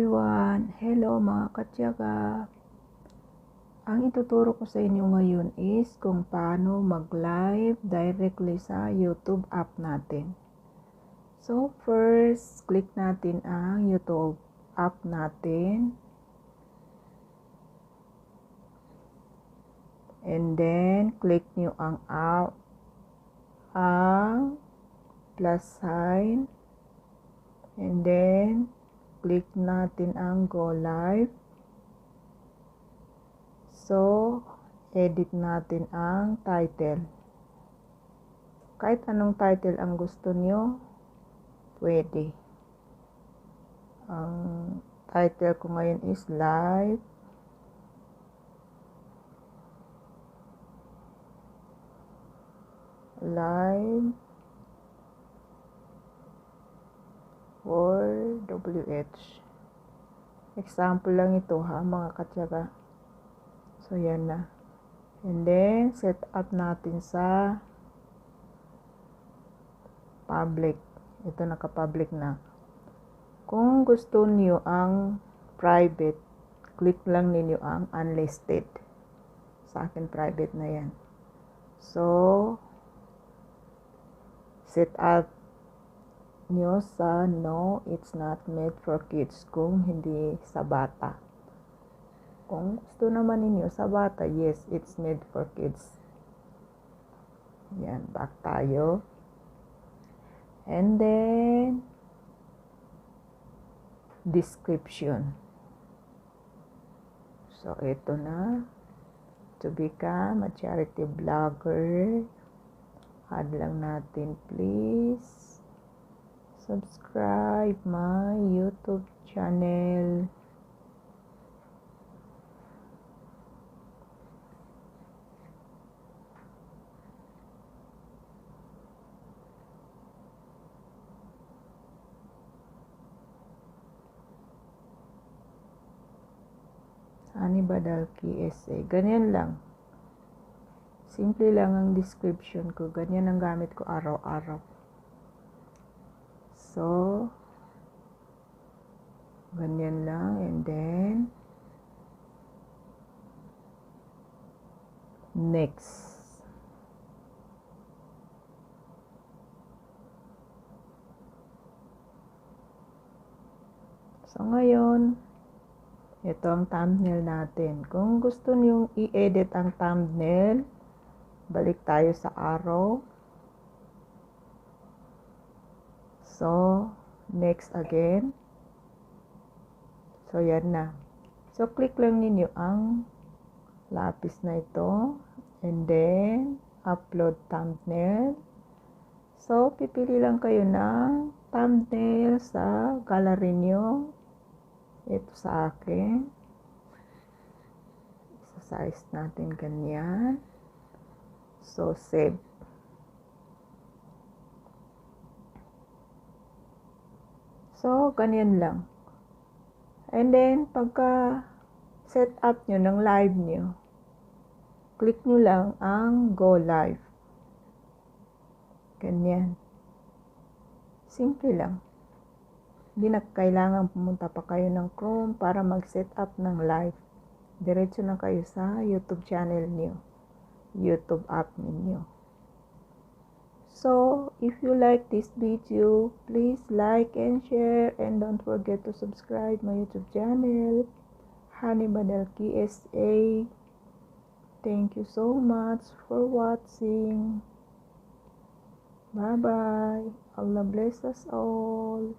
everyone! Hello mga katyaga! Ang ituturo ko sa inyo ngayon is kung paano mag-live directly sa YouTube app natin. So first, click natin ang YouTube app natin. And then, click nyo ang plus sign. And then, click natin ang go live. So, edit natin ang title. Kahit anong title ang gusto nyo, pwede. Ang title ko ngayon is live. Live for WH. Example lang ito ha mga katyaga. So yan na. And then set up natin sa public. Ito naka-public na. Kung gusto niyo ang private, click lang ninyo ang unlisted. Sa akin private na yan. So set up nyo sa no, it's not made for kids kung hindi sa bata. Kung gusto naman ninyo sa bata, yes, it's made for kids. Yan, back tayo. And then, description. So, ito na. To become a charity blogger, add lang natin, please. Subscribe my YouTube channel. Hani Badalki SA. Ganyan lang. Simple lang ang description ko. Ganyan ang gamit ko araw-araw. So, ganyan lang. And then, next. So, ngayon, ito ang thumbnail natin. Kung gusto niyong i-edit ang thumbnail, balik tayo sa arrow. So, next again. So, yan na. So, click lang ninyo ang lapis na ito. And then, upload thumbnail. So, pipili lang kayo ng thumbnail sa gallery nyo. Ito sa akin. Isa-size natin ganyan. So, save. So, ganyan lang. And then, pagka set up nyo ng live nyo, click nyo lang ang go live. Ganyan. Simple lang. Hindi na kailangan pumunta pa kayo ng Chrome para mag-set up ng live. Diretso na kayo sa YouTube channel nyo. YouTube app ninyo. So, if you like this video, please like and share, and don't forget to subscribe my YouTube channel, Hani Badalki SA. Thank you so much for watching. Bye-bye. Allah bless us all.